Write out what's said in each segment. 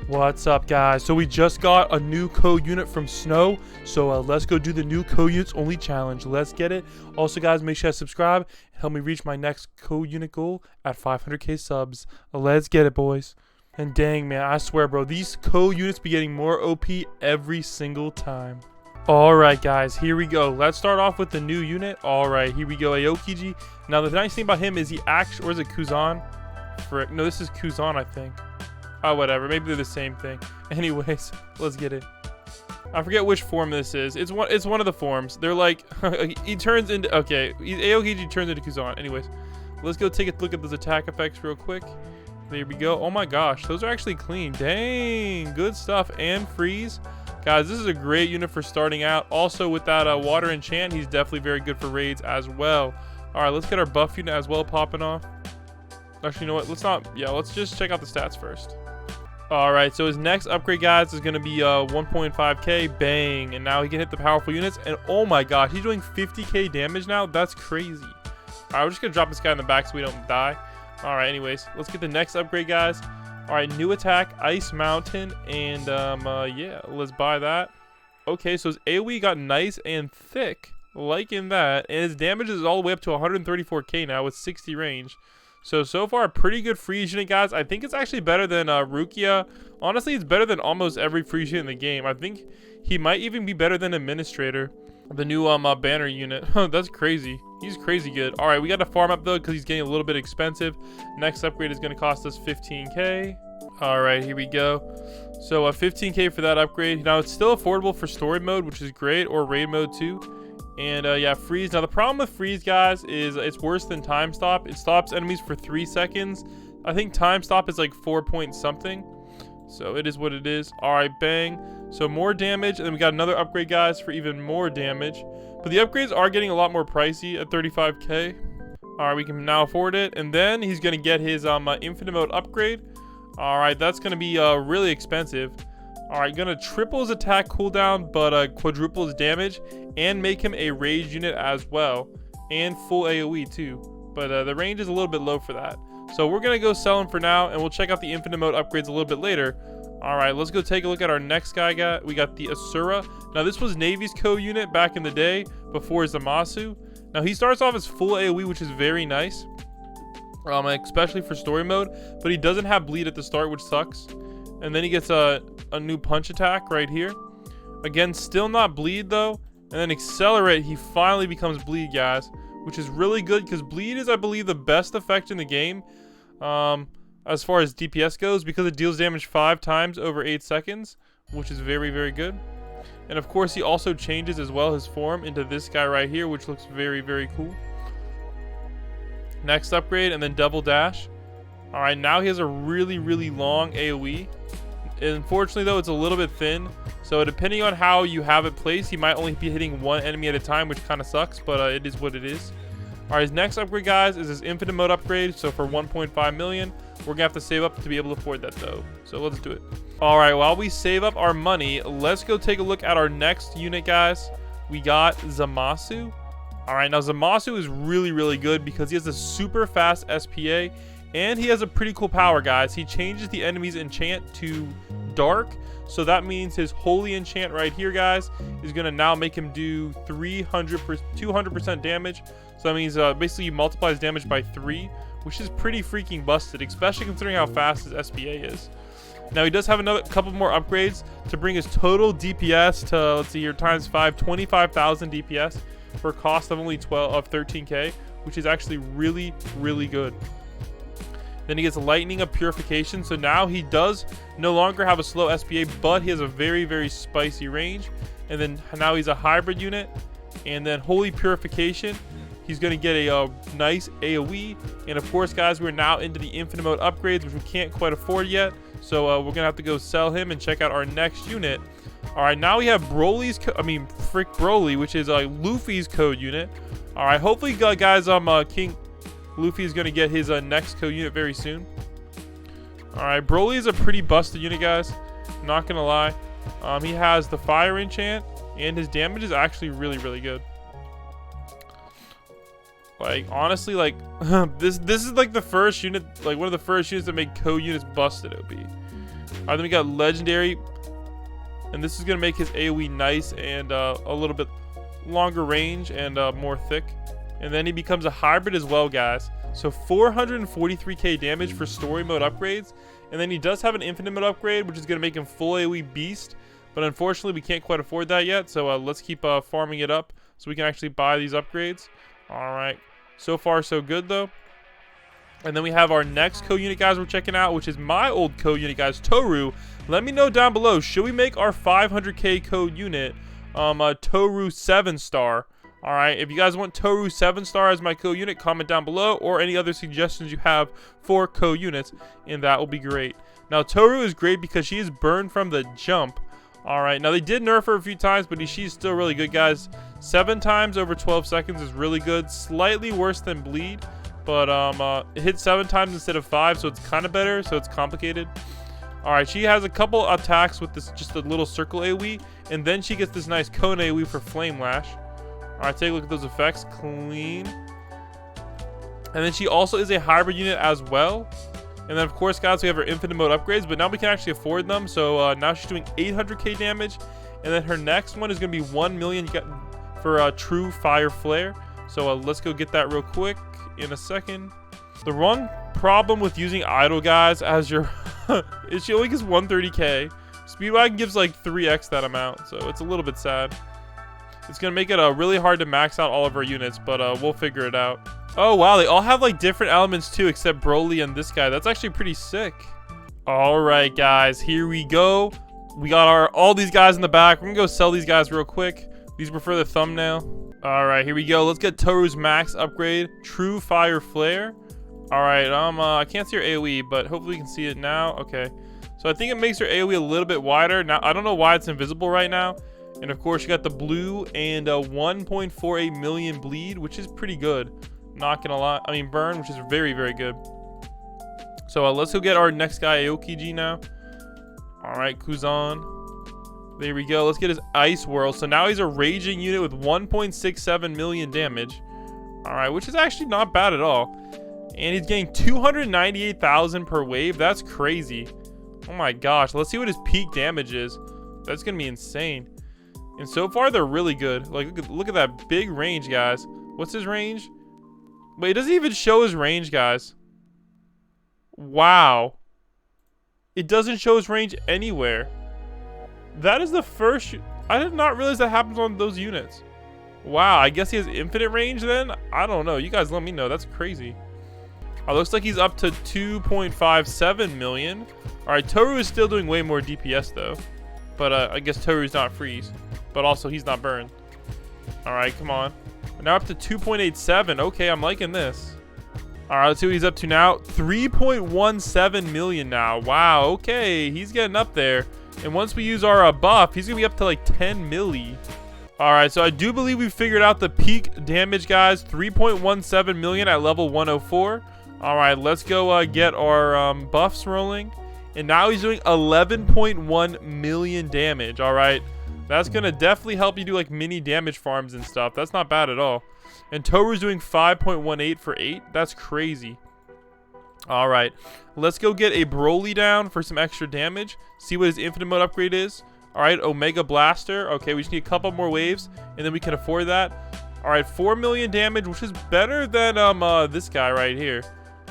What's up, guys? So we just got a new code unit from Snow, so let's go do the new code units only challenge. Let's get it. Also, guys, make sure to subscribe and help me reach my next code unit goal at 500k subs. Let's get it, boys. And dang, man, I swear, bro, these code units be getting more OP every single time. Alright, guys, here we go. Let's start off with the new unit. Alright, here we go, Aokiji. Now, the nice thing about him is he actually, or is it Kuzan? No, this is Kuzan, I think. Oh, whatever. Maybe they're the same thing. Anyways, let's get it. I forget which form this is. It's one of the forms. They're like, he turns into, okay, Aokiji turns into Kuzan. Anyways, let's go take a look at those attack effects real quick. There we go. Oh my gosh, those are actually clean. Dang, good stuff. And freeze. Guys, this is a great unit for starting out. Also, with that water enchant, he's definitely very good for raids as well. All right, let's get our buff unit as well popping off. Actually, you know what? Let's just check out the stats first. Alright, so his next upgrade, guys, is going to be 1.5k. Bang. And now he can hit the powerful units. And oh my gosh, he's doing 50k damage now. That's crazy. Alright, we're just going to drop this guy in the back so we don't die. Alright, anyways, let's get the next upgrade, guys. Alright, new attack, Ice Mountain. And yeah, let's buy that. Okay, so his AoE got nice and thick. Liking that. And his damage is all the way up to 134k now with 60 range. So far, a pretty good freeze unit, guys. I think it's actually better than Rukia. Honestly, it's better than almost every freeze unit in the game. I think he might even be better than Administrator, the new banner unit. That's crazy. He's crazy good. All right, we got to farm up, though, because he's getting a little bit expensive. Next upgrade is going to cost us 15k. All right, here we go. So 15k for that upgrade. Now, it's still affordable for story mode, which is great, or raid mode, too. And yeah, freeze. Now the problem with freeze, guys, is it's worse than time stop. It stops enemies for 3 seconds. I think time stop is like 4 point something. So it is what it is. All right, bang. So more damage, and then we got another upgrade, guys, for even more damage. But the upgrades are getting a lot more pricey at 35k. All right, we can now afford it. And then he's gonna get his infinite mode upgrade. All right, that's gonna be really expensive. All right, gonna triple his attack cooldown, but quadruple his damage, and make him a rage unit as well, and full AoE too. But the range is a little bit low for that. So we're gonna go sell him for now, and we'll check out the infinite mode upgrades a little bit later. All right, let's go take a look at our next guy. We got the Asura. Now this was Navy's code unit back in the day before Zamasu. Now he starts off as full AoE, which is very nice, especially for story mode. But he doesn't have bleed at the start, which sucks. And then he gets a new punch attack right here. Again, still not bleed though. And then accelerate, he finally becomes bleed, guys, which is really good because bleed is, I believe, the best effect in the game as far as DPS goes, because it deals damage 5 times over 8 seconds, which is very, very good. And of course, he also changes as well his form into this guy right here, which looks very, very cool. Next upgrade, and then double dash. All right, now he has a really, really long AoE. Unfortunately, though, it's a little bit thin. So depending on how you have it placed, he might only be hitting one enemy at a time, which kind of sucks, but it is what it is. All right, his next upgrade, guys, is his infinite mode upgrade. So for 1.5 million, we're gonna have to save up to be able to afford that, though. So let's do it. All right, while we save up our money, let's go take a look at our next unit, guys. We got Zamasu. All right, now Zamasu is really, really good because he has a super fast SPA. And he has a pretty cool power, guys. He changes the enemy's enchant to dark. So that means his holy enchant right here, guys, is going to now make him do 200% damage. So that means basically you multiply his damage by 3, which is pretty freaking busted, especially considering how fast his SPA is. Now he does have another couple more upgrades to bring his total DPS to, let's see here, times 5, 25,000 DPS for a cost of only 13k, which is actually really, really good. Then he gets Lightning of Purification. So now he does no longer have a slow SPA, but he has a very, very spicy range. And then now he's a hybrid unit. And then Holy Purification. He's going to get a nice AoE. And of course, guys, we're now into the infinite mode upgrades, which we can't quite afford yet. So we're going to have to go sell him and check out our next unit. All right, now we have Broly, which is Luffy's code unit. All right, hopefully, guys, King Luffy is going to get his next code unit very soon. Alright, Broly is a pretty busted unit, guys. Not going to lie. He has the fire enchant, and his damage is actually really, really good. Like, honestly, like, this is like the first unit, like one of the first units that make code units busted OP. Alright, then we got legendary. And this is going to make his AoE nice and a little bit longer range and more thick. And then he becomes a hybrid as well, guys. So 443k damage for story mode upgrades. And then he does have an infinite mode upgrade, which is going to make him full AoE beast. But unfortunately, we can't quite afford that yet. So let's keep farming it up so we can actually buy these upgrades. Alright. So far, so good, though. And then we have our next co-unit, guys, we're checking out, which is my old co-unit, guys, Toru. Let me know down below, should we make our 500k co-unit Toru 7-star? Alright, if you guys want Toru 7-star as my co-unit, comment down below, or any other suggestions you have for co-units, and that will be great. Now, Toru is great because she is burned from the jump. Alright, now they did nerf her a few times, but she's still really good, guys. 7 times over 12 seconds is really good. Slightly worse than bleed. But it hits 7 times instead of 5, so it's kind of better, so it's complicated. Alright, she has a couple attacks with this, just a little circle AoE, and then she gets this nice cone AoE for Flame Lash. Alright, take a look at those effects. Clean. And then she also is a hybrid unit as well. And then, of course, guys, we have her infinite mode upgrades, but now we can actually afford them. So now she's doing 800k damage, and then her next one is going to be 1 million for True Fire Flare. So let's go get that real quick in a second. The one problem with using idle, guys, as your is she only gets 130k. Speedwagon gives like 3x that amount, so it's a little bit sad. It's gonna make it really hard to max out all of our units, but we'll figure it out. Oh wow, they all have like different elements too, except Broly and this guy. That's actually pretty sick. All right, guys, here we go. We got all these guys in the back. We're gonna go sell these guys real quick. These were for the thumbnail. Alright, here we go. Let's get Toru's max upgrade. True Fire Flare. Alright, I can't see her AoE, but hopefully we can see it now. Okay. So I think it makes her AoE a little bit wider. Now, I don't know why it's invisible right now. And of course, you got the blue and 1.48 million bleed, which is pretty good. Not gonna lie. I mean, burn, which is very, very good. So let's go get our next guy, Aokiji, now. Alright, Kuzan. There we go. Let's get his Ice Whirl. So now he's a raging unit with 1.67 million damage. Alright, which is actually not bad at all. And he's getting 298,000 per wave. That's crazy. Oh my gosh. Let's see what his peak damage is. That's going to be insane. And so far, they're really good. Like, look at that big range, guys. What's his range? Wait, it doesn't even show his range, guys. Wow. It doesn't show his range anywhere. That is the first... I did not realize that happens on those units. Wow, I guess he has infinite range then? I don't know. You guys let me know. That's crazy. Looks like he's up to 2.57 million. Alright, Toru is still doing way more DPS though. But I guess Toru's not freeze. But also, he's not burned. Alright, come on. We're now up to 2.87. Okay, I'm liking this. Alright, let's see what he's up to now. 3.17 million now. Wow, okay. He's getting up there. And once we use our buff, he's going to be up to like 10 milli. Alright, so I do believe we figured out the peak damage, guys. 3.17 million at level 104. Alright, let's go get our buffs rolling. And now he's doing 11.1 million damage. Alright, that's going to definitely help you do like mini damage farms and stuff. That's not bad at all. And Toru's doing 5.18 for 8. That's crazy. Alright, let's go get a Broly down for some extra damage. See what his infinite mode upgrade is. Alright, Omega Blaster. Okay, we just need a couple more waves, and then we can afford that. Alright, 4 million damage, which is better than this guy right here.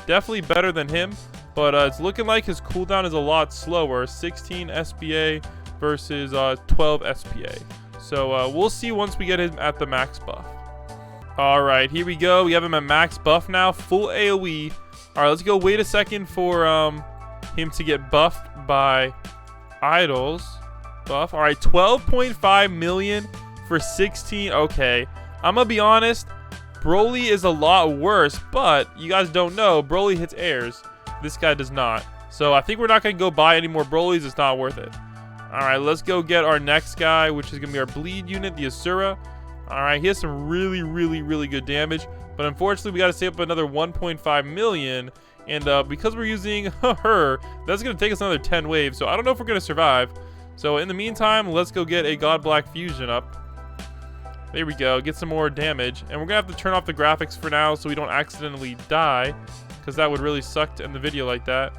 Definitely better than him, but it's looking like his cooldown is a lot slower. 16 SPA versus 12 SPA. So we'll see once we get him at the max buff. Alright, here we go. We have him at max buff now. Full AoE. Alright, let's go wait a second for him to get buffed by idols. Buff. Alright, 12.5 million for 16. Okay, I'm gonna be honest. Broly is a lot worse, but you guys don't know. Broly hits airs. This guy does not. So I think we're not gonna go buy any more Brolys. It's not worth it. Alright, let's go get our next guy, which is gonna be our bleed unit, the Asura. Alright, he has some really, really, really good damage. But unfortunately, we got to save up another 1.5 million. And because we're using her, that's going to take us another 10 waves. So I don't know if we're going to survive. So in the meantime, let's go get a God Black Fusion up. There we go. Get some more damage. And we're going to have to turn off the graphics for now so we don't accidentally die. Because that would really suck to end the video like that.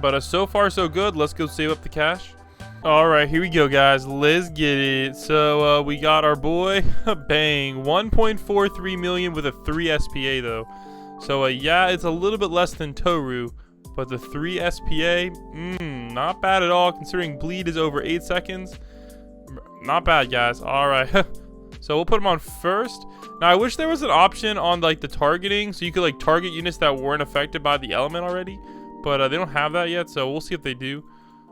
But so far so good. Let's go save up the cash. All right, here we go, guys. Let's get it. So we got our boy, bang, 1.43 million with a 3 SPA though. So yeah, it's a little bit less than Toru, but the 3 SPA, not bad at all considering bleed is over 8 seconds. Not bad, guys. All right. So we'll put him on first. Now I wish there was an option on like the targeting so you could like target units that weren't affected by the element already, but they don't have that yet, so we'll see if they do.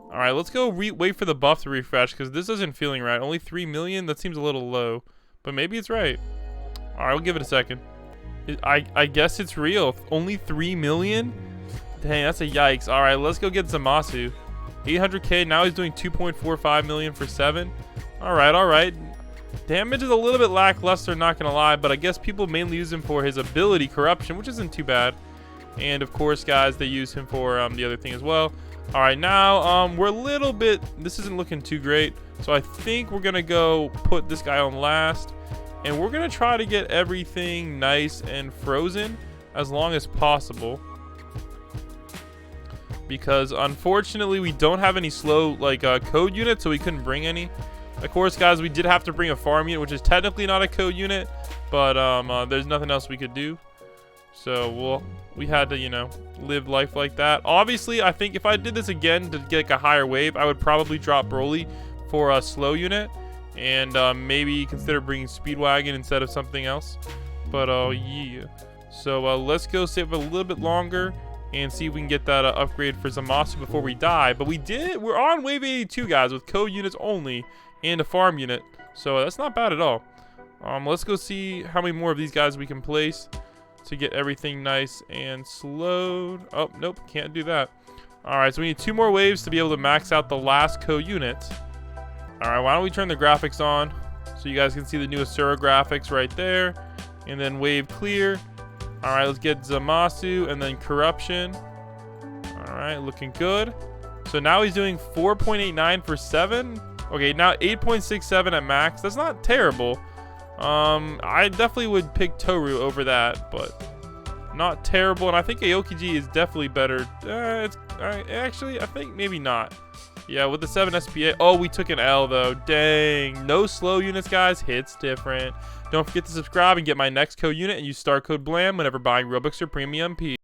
All right, let's go wait for the buff to refresh because this isn't feeling right. Only 3 million? That seems a little low, but maybe it's right. All right, we'll give it a second. I guess it's real. Only 3 million? Dang, that's a yikes. All right, let's go get Zamasu. 800k. Now he's doing 2.45 million for 7. All right, all right. Damage is a little bit lackluster, not going to lie, but I guess people mainly use him for his ability, Corruption, which isn't too bad. And, of course, guys, they use him for the other thing as well. All right, now we're a little bit, this isn't looking too great, so I think we're gonna go put this guy on last, and we're gonna try to get everything nice and frozen as long as possible, because unfortunately we don't have any slow like code units, so we couldn't bring any. Of course, guys, we did have to bring a farm unit, which is technically not a code unit, but there's nothing else we could do. So we had to, you know, live life like that. Obviously, I think if I did this again to get like a higher wave, I would probably drop Broly for a slow unit and maybe consider bringing Speedwagon instead of something else. But yeah. So let's go save a little bit longer and see if we can get that upgrade for Zamasu before we die. But we're on wave 82, guys, with code units only and a farm unit. So that's not bad at all. Let's go see how many more of these guys we can place to get everything nice and slowed. Oh, nope, can't do that. All right, so we need 2 more waves to be able to max out the last co-unit. All right, why don't we turn the graphics on so you guys can see the new Asura graphics right there. And then wave clear. All right, let's get Zamasu and then Corruption. All right, looking good. So now he's doing 4.89 for 7. Okay, now 8.67 at max. That's not terrible. I definitely would pick Toru over that, but not terrible. And I think Aokiji is definitely better. Actually, I think maybe not. Yeah, with the 7 SPA. Oh, we took an L though. Dang. No slow units, guys. Hits different. Don't forget to subscribe and get my next code unit and use star code BLAM whenever buying Robux or Premium P.